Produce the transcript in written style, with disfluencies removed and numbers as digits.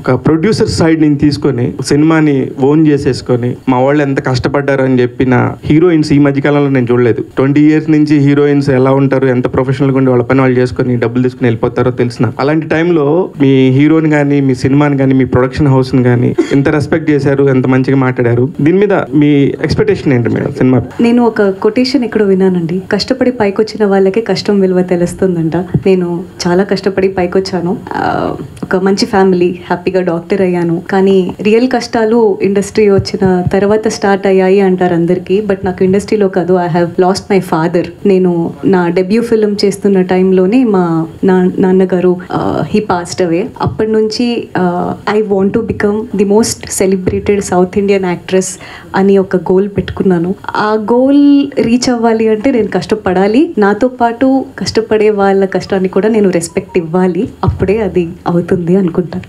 ఒక producer side నుంచి తీసుకొని సినిమాని ఓన్ చేసేసుకొని మా వాళ్ళు ఎంత కష్టపడ్డారు అని చెప్పిన హీరోయిన్స్ ఈ మధ్య కాలంలో నేను చూడలేదు. 20 years నుంచి హీరోయిన్స్ ఎలా ఉంటారు, ఎంత ప్రొఫెషనల్గా ఉండి వాళ్ళ పని వాళ్ళు చేసుకొని డబ్బులు తీసుకుని వెళ్ళిపోతారో తెలిసిన. అలాంటి టైంలో మీ హీరోని కానీ, మీ సినిమాని కానీ, మీ ప్రొడక్షన్ హౌస్ని కానీ ఎంత రెస్పెక్ట్ చేశారు, ఎంత మంచిగా మాట్లాడారు. దీని మీద మీ ఎక్స్పెక్టేషన్ ఏంటి మేడం సినిమా? నేను ఒక కొటేషన్ ఎక్కడో విన్నానండి, కష్టపడి పైకొచ్చిన వాళ్ళకి కష్టం విలువ తెలుస్తుందంట. నేను చాలా కష్టపడి పైకొచ్చాను. ఒక మంచి ఫ్యామిలీ, హ్యాపీగా డాక్టర్ అయ్యాను. కానీ రియల్ కష్టాలు ఇండస్ట్రీ వచ్చిన తర్వాత స్టార్ట్ అయ్యాయి అంటారు అందరికీ. బట్ నాకు ఇండస్ట్రీలో కాదు, I have lost my father. నేను నా డెబ్యూ ఫిల్మ్ చేస్తున్న టైంలోనే మా నాన్నగారు హీ పాస్డ్ అవే. అప్పటి నుంచి I want to become the most celebrated south Indian actress అని ఒక గోల్ పెట్టుకున్నాను. ఆ గోల్ రీచ్ అవ్వాలి అంటే నేను కష్టపడాలి, నాతో పాటు కష్టపడే వాళ్ళ కష్టాన్ని కూడా నేను రెస్పెక్ట్ ఇవ్వాలి. అప్పుడే అది అవుతుంది అనుకుంటాను.